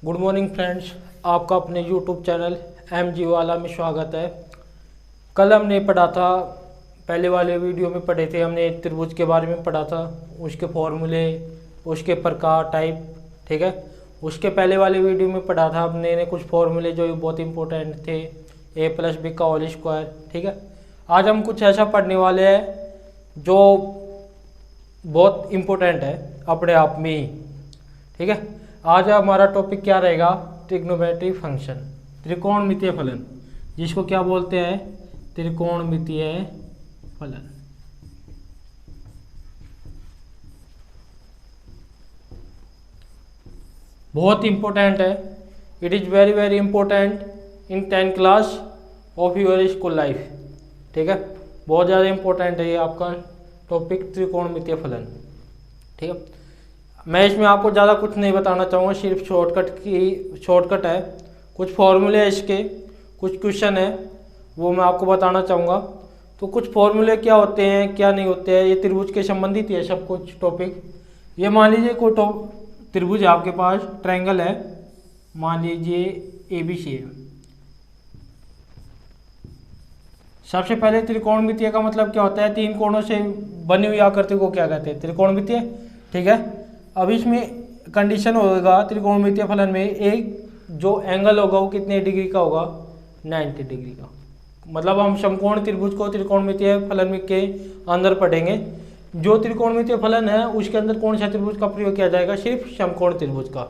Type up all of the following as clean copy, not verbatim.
Good morning friends, आपका अपने YouTube channel MG वाला में स्वागत है। कल हमने पढ़ा था, पहले वाले वीडियो में पढ़े थे, हमने त्रिभुज के बारे में पढ़ा था, उसके फॉर्मूले, उसके प्रकार टाइप, ठीक है। उसके पहले वाले वीडियो में पढ़ा था हमने कुछ फॉर्मूले जो बहुत इंपॉर्टेंट थे, a+b का होल स्क्वायर, ठीक है। आज हम कुछ ऐसा पढ़ने वाले हैं जो बहुत इम्पोर्टेंट है अपने आप में ही, ठीक है। आज हमारा टॉपिक क्या रहेगा? ट्रिग्नोमेट्री फंक्शन, त्रिकोणमितीय फलन, जिसको क्या बोलते हैं? त्रिकोणमितीय फलन। बहुत इम्पोर्टेंट है, it is very very important in 10th class of your school life, ठीक है। बहुत ज़्यादा इम्पोर्टेंट है ये आपका टॉपिक, त्रिकोणमितीय फलन, ठीक है। मैं इसमें आपको ज़्यादा कुछ नहीं बताना चाहूँगा, सिर्फ शॉर्टकट है, कुछ फॉर्मूले हैं इसके, कुछ क्वेश्चन है वो मैं आपको बताना चाहूँगा। तो कुछ फॉर्मूले क्या होते हैं क्या नहीं होते हैं, ये त्रिभुज के संबंधित है सब कुछ टॉपिक। ये मान लीजिए कोई त्रिभुज है आपके पास, ट्रायंगल है, मान लीजिए ABC है। सबसे पहले त्रिकोणमितीय का मतलब क्या होता है? तीन कोणों से बनी हुई आकृति को क्या कहते हैं? त्रिकोणमितीय, ठीक है। अब इसमें कंडीशन होगा त्रिकोणमितीय फलन में, एक जो एंगल होगा वो कितने डिग्री का होगा? 90 डिग्री का। मतलब हम समकोण त्रिभुज को त्रिकोणमितीय फलन में के अंदर पढ़ेंगे। जो त्रिकोणमितीय फलन है उसके अंदर कौन सा त्रिभुज का प्रयोग किया जाएगा? सिर्फ समकोण त्रिभुज का,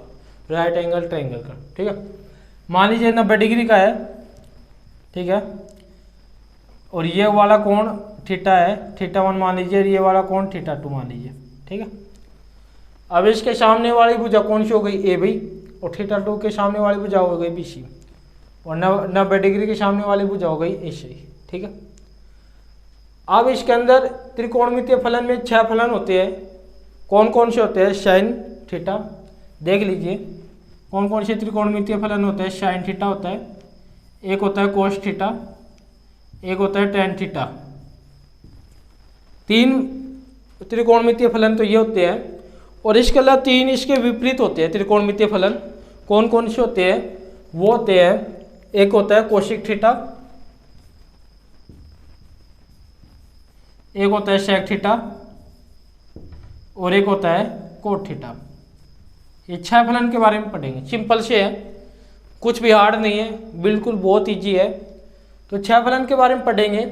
राइट एंगल ट्रायंगल का, ठीक है। मान लीजिए 90 डिग्री का है, ठीक है, और ये वाला कोण थीटा है, θ1 मान लीजिए, ये वाला कोण θ2 मान लीजिए, ठीक है। अब इसके सामने वाली भुजा कौन सी हो गई? AB, और θ2 के सामने वाली भुजा हो गई BC, और 90 डिग्री के सामने वाली भुजा हो गई AC, ठीक है। अब इसके अंदर त्रिकोणमितीय फलन में 6 फलन होते हैं। कौन कौन से होते हैं? साइन थीटा, देख लीजिए कौन कौन से त्रिकोणमितीय फलन होते हैं। साइन थीटा होता है, एक होता है कोस थीटा, एक होता है टेन थीटा। 3 त्रिकोणमितीय फलन तो ये होते हैं, और इसके अलावा 3 इसके विपरीत होते हैं त्रिकोणमितीय फलन। कौन कौन से होते हैं? वो होते हैं, एक होता है कोशिक थीटा, एक होता है सेक थीटा, और एक होता है कोट थीटा। ये 6 फलन के बारे में पढ़ेंगे। सिंपल से है, कुछ भी हार्ड नहीं है, बिल्कुल बहुत ईजी है। तो 6 फलन के बारे में पढ़ेंगे,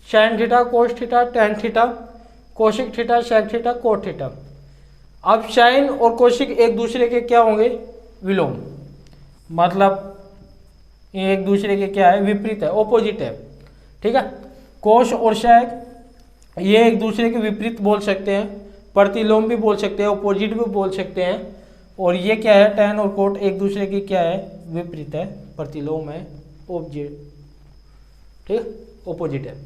sine theta, cos theta, tan theta, cosec theta, sec theta, cot theta. अब साइन और कोशिक एक दूसरे के क्या होंगे? विलोम, मतलब एक दूसरे के क्या है? विपरीत है, ऑपोजिट है, ठीक है। कोस और सेक ये एक दूसरे के विपरीत बोल सकते हैं, प्रतिलोम भी बोल सकते हैं, ऑपोजिट भी बोल सकते हैं। और ये क्या है? टेन और कोट एक दूसरे की क्या है? विपरीत है, प्रतिलोम है, ऑपोजिट, ठीक, ऑपोजिट है।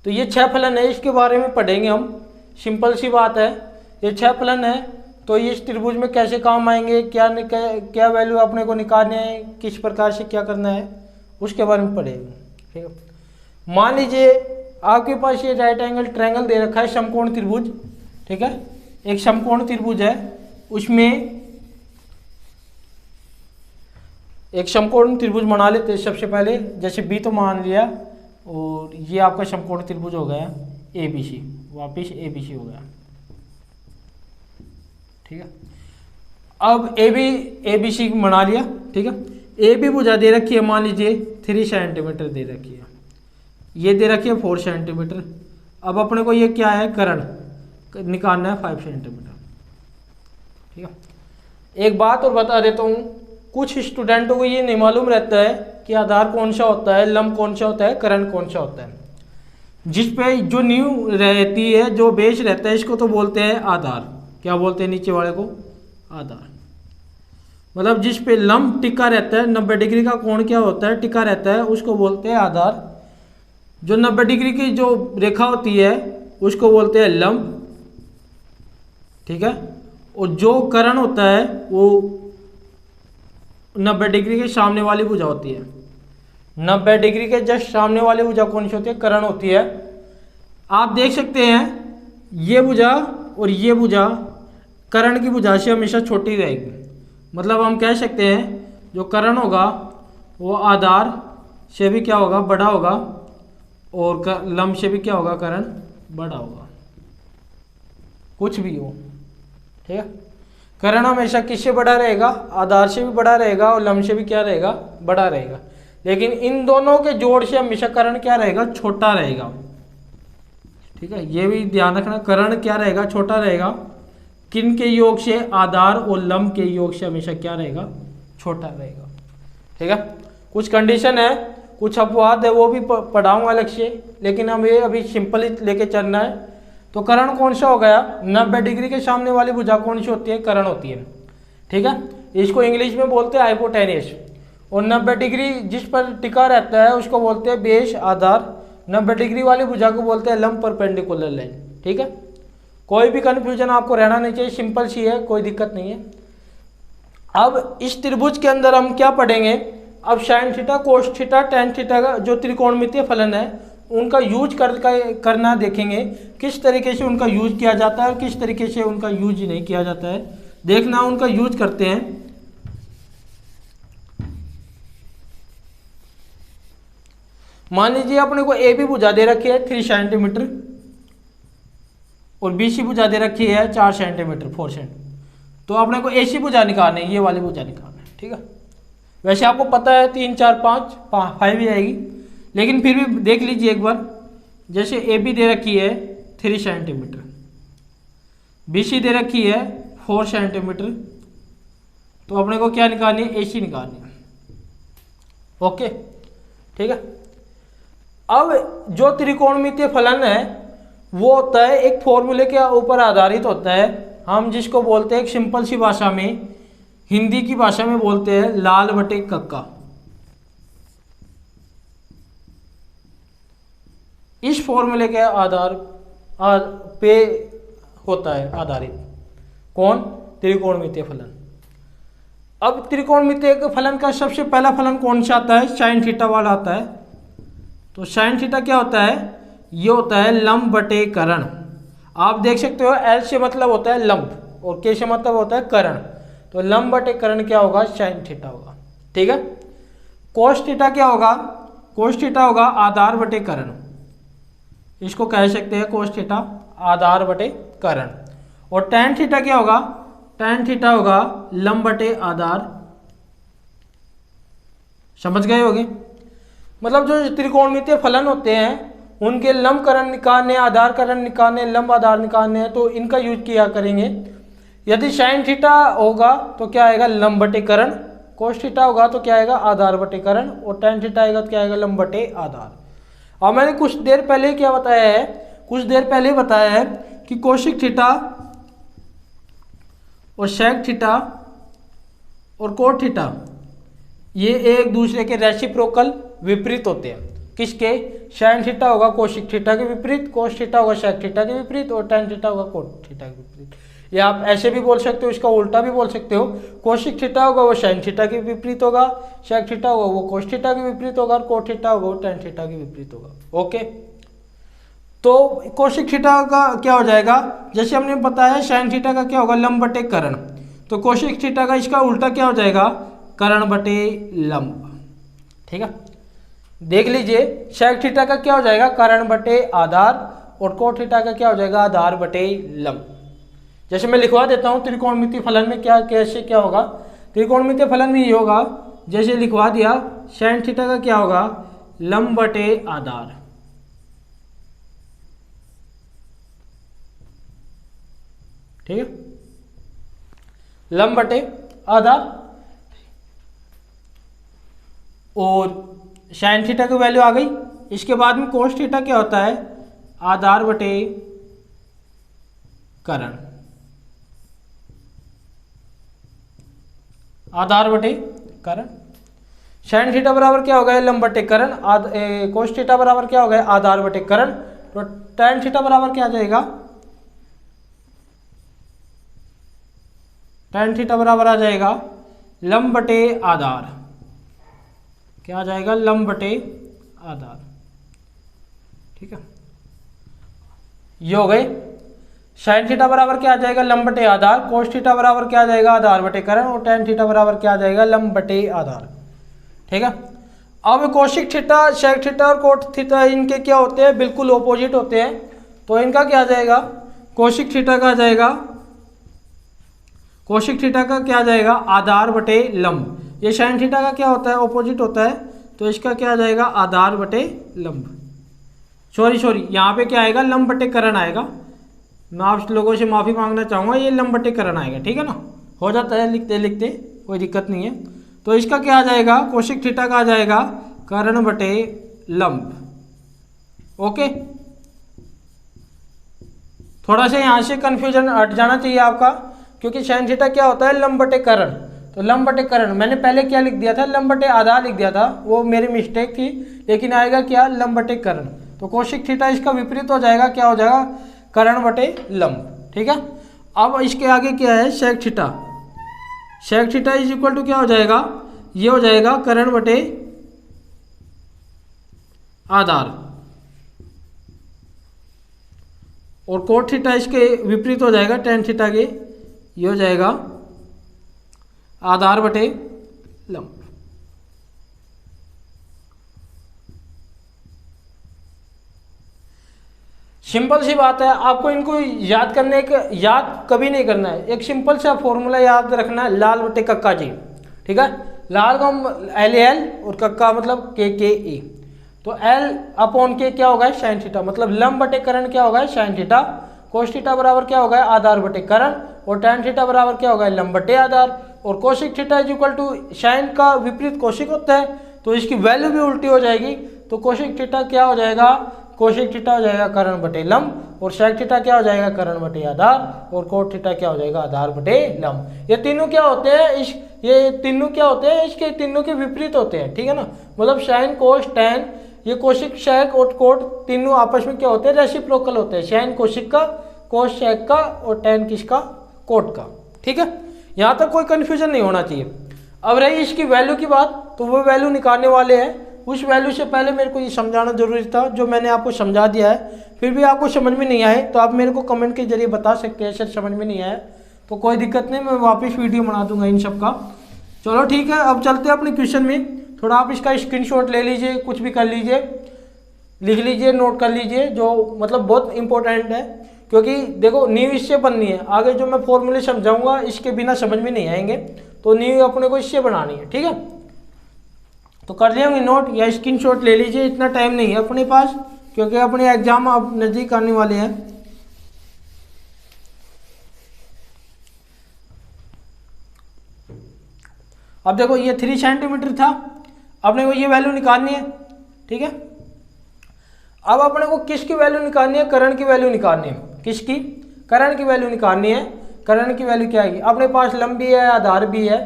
तो ये 6 फलन है, इसके बारे में पढ़ेंगे हम। सिंपल सी बात है, ये 6 फलन है, तो इस त्रिभुज में कैसे काम आएंगे, क्या वैल्यू अपने को निकालने है, किस प्रकार से क्या करना है, उसके बारे में पढ़ेंगे, ठीक है। मान लीजिए आपके पास ये राइट एंगल ट्रायंगल दे रखा है, समकोण त्रिभुज, ठीक है। एक समकोण त्रिभुज है, उसमें एक समकोण त्रिभुज बना लेते हैं सबसे पहले। जैसे B तो मान लिया, और ये आपका समकोण त्रिभुज हो गया ABC, वापिस ABC हो गया, ठीक है। अब ABC बना लिया, ठीक है। AB भुजा दे रखी है, मान लीजिए 3 सेंटीमीटर दे रखी है, ये दे रखी है 4 सेंटीमीटर। अब अपने को ये क्या है? कर्ण निकालना है 5 सेंटीमीटर, ठीक है। एक बात और बता देता हूँ, कुछ स्टूडेंटों को ये नहीं मालूम रहता है कि आधार कौन सा होता है, लंब कौन सा होता है, कर्ण कौन सा होता है। जिस पे जो नींव रहती है, जो बेस रहता है, इसको तो बोलते हैं आधार। क्या बोलते हैं नीचे वाले को? आधार। मतलब जिस पे लंब टिका रहता है, 90 डिग्री का कोण क्या होता है? टिका रहता है, उसको बोलते हैं आधार। जो 90 डिग्री की जो रेखा होती है उसको बोलते हैं लंब, ठीक है। और जो कर्ण होता है वो 90 डिग्री के सामने वाली भुजा होती है। 90 डिग्री के जस्ट सामने वाली भुजा कौन सी होती है? कर्ण होती है। आप देख सकते हैं ये भुजा और ये भुजा कर्ण की भुजा से हमेशा छोटी रहेगी, मतलब हम कह सकते हैं जो करण होगा वो आधार से भी क्या होगा, बड़ा होगा, और लंब से भी क्या होगा, करण बड़ा होगा, कुछ भी हो। ठीक है, करण हमेशा किससे बड़ा रहेगा, आधार से भी बड़ा रहेगा और लंब से भी क्या रहेगा, बड़ा रहेगा। लेकिन इन दोनों के जोड़ से हमेशा करण क्या रहेगा, छोटा रहेगा। ठीक है, ये भी ध्यान रखना, करण क्या रहेगा, छोटा रहेगा। किन के योग से, आधार और लंब के योग से हमेशा क्या रहेगा, छोटा रहेगा। ठीक है, कुछ कंडीशन है, कुछ अपवाद है, वो भी पढ़ाऊंगा अलग से, लेकिन हमें अभी सिंपल ही लेके चलना है। तो करण कौन सा हो गया, 90 डिग्री के सामने वाली भुजा कौन सी होती है, करण होती है। ठीक है, इसको इंग्लिश में बोलते हैं हाइपोटेन्यूस। और 90 डिग्री जिस पर टिका रहता है उसको बोलते हैं बेस, आधार। 90 डिग्री वाली भुजा को बोलते हैं लंब परपेंडिकुलर लाइन। ठीक है, कोई भी कन्फ्यूजन आपको रहना नहीं चाहिए, सिंपल सी है, कोई दिक्कत नहीं है। अब इस त्रिभुज के अंदर हम क्या पढ़ेंगे, अब sign theta, cos theta, tan theta का जो त्रिकोणमितीय फलन है उनका यूज करना देखेंगे, किस तरीके से उनका यूज किया जाता है और किस तरीके से उनका यूज नहीं किया जाता है, देखना उनका यूज करते हैं। मान लीजिए अपने को ए बी भुजा दे रखी है 3 सेंटीमीटर और बी सी भुजा दे रखी है 4 सेंटीमीटर 4 सेंटीमीटर, तो अपने को ए सी भुजा निकालनी है, ये वाली भुजा निकालना है। ठीक है, वैसे आपको पता है 3 4 5 5 ही आएगी, लेकिन फिर भी देख लीजिए एक बार। जैसे ए बी दे रखी है 3 सेंटीमीटर, बी सी दे रखी है 4 सेंटीमीटर, तो अपने को क्या निकालनी है, ए सी निकालनी है। ओके, ठीक है। अब जो त्रिकोणमितीय फलन है वो होता है एक फॉर्मूले के ऊपर आधारित होता है, हम जिसको बोलते हैं एक सिंपल सी भाषा में, हिंदी की भाषा में बोलते हैं लाल बटे कक्का। इस फॉर्मूले के आधार पे होता है आधारित, कौन, त्रिकोणमितीय फलन। अब त्रिकोणमितीय फलन का सबसे पहला फलन कौन सा आता है, साइन थीटा वाला आता है। तो साइन थीटा क्या होता है, ये होता है लंब बटे करण। आप देख सकते हो एल से मतलब होता है लंब और के से मतलब होता है करण, तो लंब बटे करण क्या होगा, साइन थीटा होगा। ठीक है, कोस थीटा क्या होगा, कोस थीटा होगा आधार बटे करण, इसको कह सकते हैं कोस थीटा आधार बटे करण। और टैन थीटा क्या होगा, टैन थीटा होगा लंब बटे आधार। समझ गए होगे, मतलब जो त्रिकोणमितीय फलन होते हैं उनके लंब करण निकालने, आधार करण निकालने, लंब आधार निकालने हैं, तो इनका यूज किया करेंगे। यदि साइन थीटा होगा तो क्या आएगा, लंब बटे करण, कोस थीटा होगा तो क्या आएगा, आधार बटे करण, और टैन थीटा आएगा तो क्या आएगा, लंब बटे आधार। और मैंने कुछ देर पहले क्या बताया है, कुछ देर पहले बताया है कि कोशिक थीटा और सेक थीटा और कोट थीटा ये एक दूसरे के रेसिप्रोकल विपरीत होते हैं। किसके, साइन थीटा होगा कोशिक थीटा के विपरीत, कोस थीटा होगा सेक थीटा के विपरीत, और टैन थीटा होगा कोट थीटा के विपरीत। या आप ऐसे भी बोल सकते हो, इसका उल्टा भी बोल सकते हो, कोशिक थीटा होगा वो साइन थीटा के विपरीत होगा, सेक थीटा होगा वो कोस थीटा के विपरीत होगा, और कोट थीटा होगा वो टैन थीटा के विपरीत होगा। ओके, तो कोशिक थीटा का क्या हो जाएगा, जैसे हमने बताया साइन थीटा का क्या होगा, लंब बटे करण, तो कोशिक थीटा का इसका उल्टा क्या हो जाएगा, करण बटे लंब। ठीक है, देख लीजिए सेक थीटा का क्या हो जाएगा, करण बटे आधार, और कोट थीटा का क्या हो जाएगा, आधार बटे लंब। जैसे मैं लिखवा देता हूँ त्रिकोणमितीय फलन में क्या कैसे क्या होगा, त्रिकोणमितीय फलन में ये होगा, जैसे लिखवा दिया साइन थीटा का क्या होगा, लंब बटे आधार। ठीक है, लंब बटे आधार, और साइन थीटा की वैल्यू आ गई। इसके बाद में कोस थीटा क्या होता है, आधार बटे करण, आधार बटे करण। साइन थीटा बराबर क्या हो गया, लंब बटे करण, कोस थीटा बराबर क्या हो गया, आधार बटे करण, तो टैन थीटा बराबर क्या आ जाएगा, टैन थीटा बराबर आ जाएगा लंब बटे आधार। क्या आ जाएगा, लंब बटे आधार। ठीक है, ये हो गए। साइन थीटा बराबर क्या आ जाएगा, लंब बटे आधार। कोस थीटा बराबर क्या आ जाएगा, आधार बटे करण। और टेन थीटा बराबर क्या आ जाएगा, लंब बटे आधार। ठीक है। अब कोशिक थीटा, सेक थीटा और कोट थीटा इनके क्या होते हैं, बिल्कुल ऑपोजिट होते हैं। तो इनका क्या आ जाएगा, कोशिक थीटा का आ जाएगा, कोशिक थीटा का क्या आ जाएगा, आधार बटे लंब। ये साइन थीटा का क्या होता है, ऑपोजिट होता है। तो इसका क्या आ जाएगा, आधार बटे लंब। सॉरी यहाँ पे क्या आएगा, लंब बटे करण आएगा। मैं आप लोगों से माफ़ी मांगना चाहूँगा, ये लंब बटे करण आएगा। ठीक है ना, हो जाता है लिखते लिखते, कोई दिक्कत नहीं है। तो इसका क्या आ जाएगा, कोशिक थीटा का आ जाएगा करण बटे लंब। ओके, थोड़ा सा यहाँ से कन्फ्यूजन हट जाना चाहिए आपका, क्योंकि साइन थीटा क्या होता है, लंब बटे करण। तो लंब बटे करण मैंने पहले क्या लिख दिया था, लंब बटे आधार लिख दिया था, वो मेरी मिस्टेक थी। लेकिन आएगा क्या, लंब बटे करण। तो कोशिक थीटा इसका विपरीत हो जाएगा, क्या हो जाएगा, करण बटे लंब। ठीक है। अब इसके आगे क्या है, sec theta. Sec theta is equal to क्या हो जाएगा, ये हो जाएगा करण बटे आधार। और कोट थीटा इसके विपरीत हो जाएगा, टेन थीटा के, ये हो जाएगा आधार बटे लंब। सिंपल सी बात है, आपको इनको याद करने का, याद कभी नहीं करना है। एक सिंपल सा फॉर्मूला याद रखना है, लाल बटे कक्का जी। ठीक है, लाल का एल एल और कक्का मतलब के ए। तो एल अपॉन के क्या होगा, साइन थीटा, मतलब लंब बटे करण क्या होगा, साइन थीटा। कोस थीटा बराबर क्या होगा, आधार बटे करण। और टेन थीटा बराबर क्या होगा, लंब बटे आधार। और cosec theta is equal to, sine का विपरीत कोशिक होता है, तो इसकी वैल्यू भी उल्टी हो जाएगी। तो कोशिक थीटा क्या हो जाएगा, कोशिक थीटा हो जाएगा करण बटे लंब। और सेक थीटा क्या हो जाएगा, करण बटे आधार। और कोट थीटा क्या हो जाएगा, आधार बटे लंब। ये तीनों क्या होते हैं, ये तीनों क्या होते हैं, इसके तीनों के विपरीत होते हैं। ठीक है ना, मतलब साइन कोस टेन, ये कोशिक सेक और कोट तीनों आपस में क्या होते हैं, रेसिप्रोकल होते हैं। साइन कोशिक का, कोस सेक का, और टेन किसका, कोट का। ठीक है, यहाँ तक कोई कंफ्यूजन नहीं होना चाहिए। अब रही इसकी वैल्यू की बात, तो वो वैल्यू निकालने वाले हैं। उस वैल्यू से पहले मेरे को ये समझाना जरूरी था, जो मैंने आपको समझा दिया है। फिर भी आपको समझ में नहीं आए तो आप मेरे को कमेंट के जरिए बता सकते हैं, सर समझ में नहीं आया तो कोई दिक्कत नहीं, मैं वापस वीडियो बना दूंगा इन सब का। चलो ठीक है, अब चलते हैं अपने क्वेश्चन में। थोड़ा आप इसका स्क्रीनशॉट ले लीजिए, कुछ भी कर लीजिए, लिख लीजिए, नोट कर लीजिए, जो मतलब बहुत इंपॉर्टेंट है। क्योंकि देखो नींव इससे बननी है, आगे जो मैं फॉर्मूले समझाऊंगा इसके बिना समझ में नहीं आएंगे। तो नींव अपने को इससे बनानी है। ठीक है, तो कर लिए होंगे नोट या स्क्रीनशॉट ले लीजिए। इतना टाइम नहीं है अपने पास, क्योंकि अपने एग्जाम अब नज़दीक आने वाले हैं। अब देखो ये 3 सेंटीमीटर था, अपने को ये वैल्यू निकालनी है। ठीक है, अब अपने को किसकी वैल्यू निकालनी है, करण की वैल्यू निकालनी है। किसकी, करण की वैल्यू निकालनी है। करण की वैल्यू क्या आएगी, अपने पास लंब भी है, आधार भी है।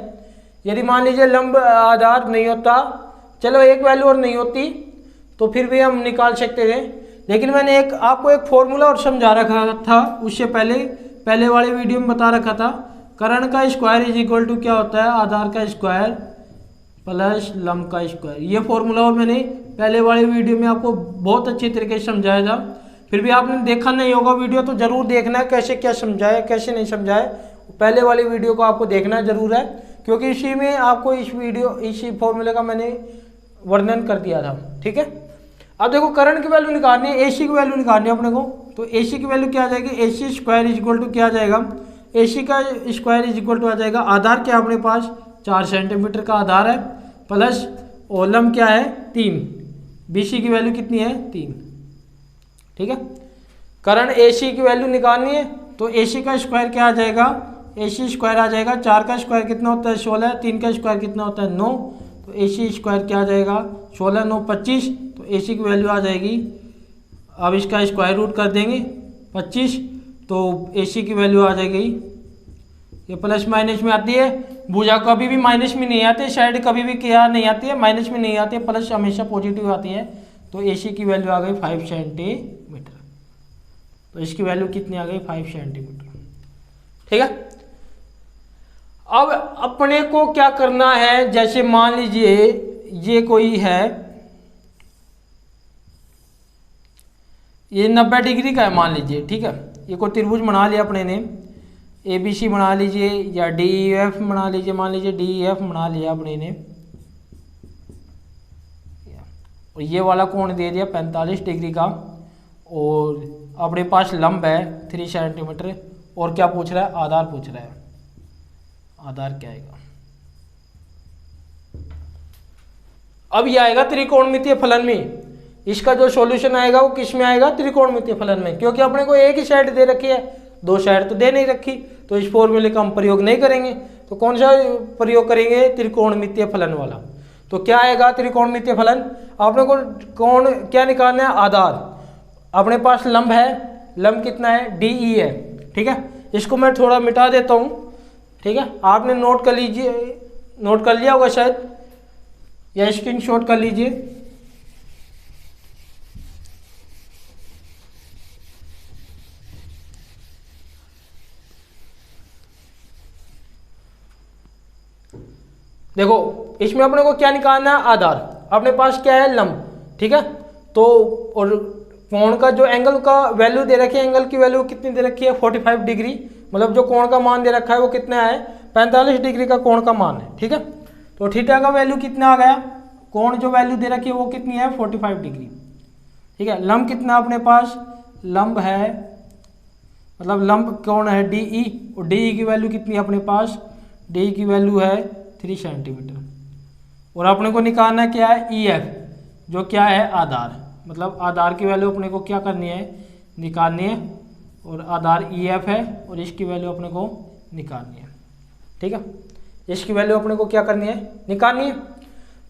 यदि मान लीजिए लंब आधार नहीं होता, चलो एक वैल्यू और नहीं होती, तो फिर भी हम निकाल सकते थे। लेकिन मैंने आपको एक फॉर्मूला और समझा रखा था, उससे पहले वाले वीडियो में बता रखा था, करण का स्क्वायर इज इक्वल टू क्या होता है, आधार का स्क्वायर प्लस लंब का स्क्वायर। ये फॉर्मूला और मैंने पहले वाले वीडियो में आपको बहुत अच्छी तरीके से समझाया था। फिर भी आपने देखा नहीं होगा वीडियो तो जरूर देखना है, कैसे क्या समझाया कैसे नहीं समझाया। पहले वाली वीडियो को आपको देखना जरूर है, क्योंकि इसी में आपको इसी फॉर्मूले का मैंने वर्णन कर दिया था। ठीक है, अब देखो करण की वैल्यू निकालनी है, एसी की वैल्यू निकालनी है अपने को। तो एसी की वैल्यू क्या आ जाएगी, AC square is equal to क्या आ जाएगा, एसी का स्क्वायर इज इक्वल टू आ जाएगा, आधार क्या अपने पास 4 सेंटीमीटर का आधार है, प्लस ओलम क्या है 3, बीसी की वैल्यू कितनी है 3। ठीक है, करण एसी की वैल्यू निकालनी है, तो एसी का स्क्वायर क्या आ जाएगा, एसी स्क्वायर आ जाएगा, 4 का स्क्वायर कितना होता है 16, 3 का स्क्वायर कितना होता है 9, तो एसी स्क्वायर क्या आ जाएगा 16 9 25, तो एसी की वैल्यू आ जाएगी। अब इसका स्क्वायर रूट कर देंगे 25, तो एसी की वैल्यू आ जाएगी, ये प्लस माइनस में आती है, भुजा कभी भी माइनस में नहीं आती है, साइड कभी भी क्या नहीं आती है, माइनस में नहीं आती है, प्लस हमेशा पॉजिटिव आती है। तो एसी की वैल्यू आ गई 5 सेंटीमीटर। तो इसकी वैल्यू कितनी आ गई 5 सेंटीमीटर। ठीक है, अब अपने को क्या करना है, जैसे मान लीजिए ये कोई है, ये 90 डिग्री का है मान लीजिए। ठीक है, ये कोई त्रिभुज बना लिया अपने ने, ABC बना लीजिए या DEF बना लीजिए, मान लीजिए DEF बना लिया अपने ने, और ये वाला कोण दे दिया 45 डिग्री का, और अपने पास लंब है 3 सेंटीमीटर, और क्या पूछ रहा है, आधार पूछ रहा है। आधार क्या आएगा, अब ये आएगा त्रिकोणमितीय फलन में। इसका जो सॉल्यूशन आएगा वो किस में आएगा, त्रिकोणमितीय फलन में, क्योंकि अपने को एक ही साइड दे रखी है, दो साइड तो दे नहीं रखी, तो इस फॉर्मूले का हम प्रयोग नहीं करेंगे। तो कौन सा प्रयोग करेंगे, त्रिकोणमितीय फलन वाला। तो क्या आएगा त्रिकोणमितीय फलन, अपने को कोण क्या निकालना है, आधार। अपने पास लंब है, लंब कितना है, DE है, ठीक है। इसको मैं थोड़ा मिटा देता हूँ, ठीक है। आपने नोट कर लीजिए, नोट कर लिया होगा शायद, या स्क्रीनशॉट कर लीजिए। देखो इसमें अपने को क्या निकालना है, आधार। अपने पास क्या है, लंब, ठीक है। तो और कोण का जो एंगल का वैल्यू दे रखी है, एंगल की वैल्यू कितनी दे रखी है, 45 डिग्री, मतलब जो कोण का मान दे रखा है वो कितना है, 45 डिग्री का कोण का मान है, ठीक है। तो थीटा का वैल्यू कितना आ गया, कोण जो वैल्यू दे रखी है वो कितनी है, 45 डिग्री, ठीक है। लंब कितना अपने पास, लंब है, मतलब लंब कोण है DE, और DE की वैल्यू कितनी है अपने पास, DE की वैल्यू है 3 सेंटीमीटर, और अपने को निकालना क्या है, EF, जो क्या है, आधार। मतलब आधार की वैल्यू अपने को क्या करनी है, निकालनी है, और आधार EF है, और इसकी वैल्यू अपने को निकालनी है, ठीक है। इसकी वैल्यू अपने को क्या करनी है, निकालनी है।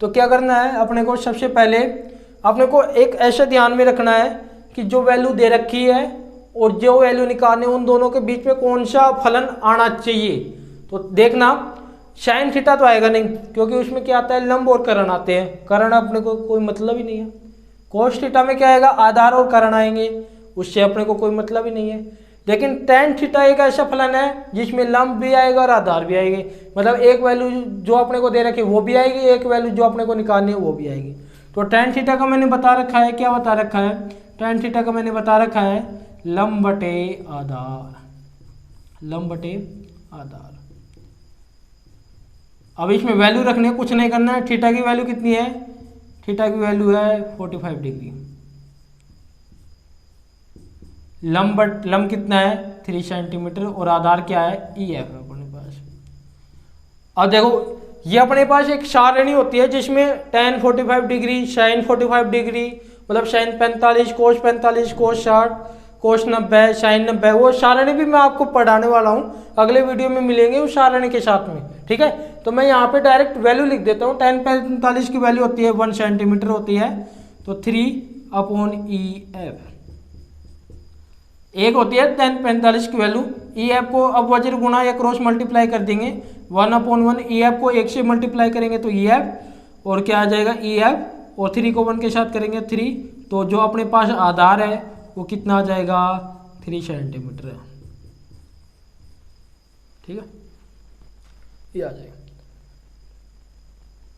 तो क्या करना है अपने को, सबसे पहले अपने को एक ऐसा ध्यान में रखना है कि जो वैल्यू दे रखी है और जो वैल्यू निकालनी है, उन दोनों के बीच में कौन सा फलन आना चाहिए। तो देखना साइन थीटा तो आएगा नहीं, क्योंकि उसमें क्या आता है, लंब और कर्ण आते हैं, कर्ण अपने को कोई मतलब ही नहीं है। कोस थीटा में क्या आएगा, आधार और कर्ण आएंगे, उससे अपने को कोई मतलब ही नहीं है। लेकिन टेन थीटा एक ऐसा फलन है जिसमें लंब भी आएगा और आधार भी आएगी, मतलब एक वैल्यू जो अपने को दे रखी है वो भी आएगी, एक वैल्यू जो अपने को निकालनी है वो भी आएगी। तो टेन थीटा का मैंने बता रखा है, क्या बता रखा है, टेन थीटा का मैंने बता रखा है लंब बटे आधार, लंब बटे आधार। अब इसमें वैल्यू रखने, कुछ नहीं करना है। थीटा की वैल्यू कितनी है, थीटा की वैल्यू है 45 डिग्री। लंब कितना है, 3 सेंटीमीटर, और आधार क्या है, EF है अपने पास। अब देखो ये अपने पास एक सारणी होती है जिसमें tan 45 डिग्री, sin 45 डिग्री, मतलब sin 45, cos 45, cos 60, cos 90, sin 90, वो सारणी भी मैं आपको पढ़ाने वाला हूँ, अगले वीडियो में मिलेंगे उस सारणी के साथ में, ठीक है। तो मैं यहाँ पे डायरेक्ट वैल्यू लिख देता हूँ। tan 45 की वैल्यू होती है 1 सेंटीमीटर होती है, तो 3/EF। एक होती है tan 45 की वैल्यू, EF को अब वज्र गुणा या क्रॉस मल्टीप्लाई कर देंगे, 1/1, EF को 1 से मल्टीप्लाई करेंगे तो EF, और क्या आ जाएगा EF, और 3 को 1 के साथ करेंगे 3, तो जो अपने पास आधार है वो कितना आ जाएगा, 3 सेंटीमीटर है, ठीक है, ये आ जाएगा।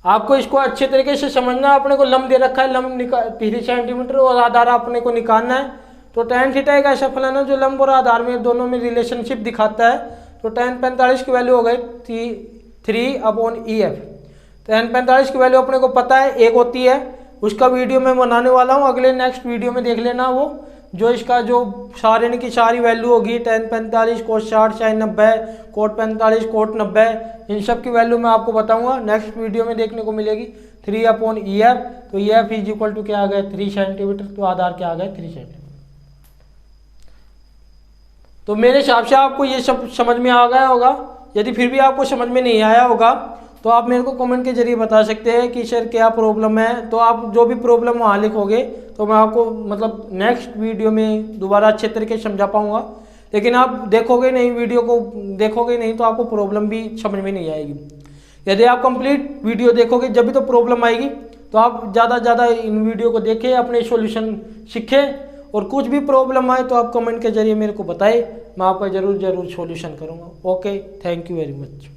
आपको इसको अच्छे तरीके से समझना, अपने को लंब दे रखा है, लंब 3 सेंटीमीटर और आधार अपने को निकालना है। तो tan थीटा एक ऐसा फलन है जो लंब और आधार में दोनों में रिलेशनशिप दिखाता है। तो tan 45 की वैल्यू हो गई 3/EF। tan 45 की वैल्यू अपने को पता है, एक होती है, उसका वीडियो मैं बनाने वाला हूँ, अगले नेक्स्ट वीडियो में देख लेना। वो जो इसका जो सारणी की सारी वैल्यू होगी, tan 45, cos 60, sin 90, cot 45, cot 90, इन सब की वैल्यू मैं आपको बताऊंगा, नेक्स्ट वीडियो में देखने को मिलेगी। 3/EF, तो EF इज इक्वल टू क्या आ गया, 3 सेंटीमीटर, तो आधार क्या आ गया, 3 सेंटीमीटर। तो मेरे हिसाब से आपको ये सब समझ में आ गया होगा। यदि फिर भी आपको समझ में नहीं आया होगा तो आप मेरे को कमेंट के जरिए बता सकते हैं कि सर क्या प्रॉब्लम है। तो आप जो भी प्रॉब्लम वहाँ लिखोगे तो मैं आपको मतलब नेक्स्ट वीडियो में दोबारा अच्छे तरीके से समझा पाऊँगा। लेकिन आप देखोगे नहीं, वीडियो को देखोगे नहीं तो आपको प्रॉब्लम भी समझ में नहीं आएगी। यदि आप कंप्लीट वीडियो देखोगे जब भी तो प्रॉब्लम आएगी। तो आप ज़्यादा से ज़्यादा इन वीडियो को देखें, अपने सॉल्यूशन सीखें, और कुछ भी प्रॉब्लम आए तो आप कमेंट के जरिए मेरे को बताएं, मैं आपका ज़रूर सॉल्यूशन करूँगा। Okay, thank you very much.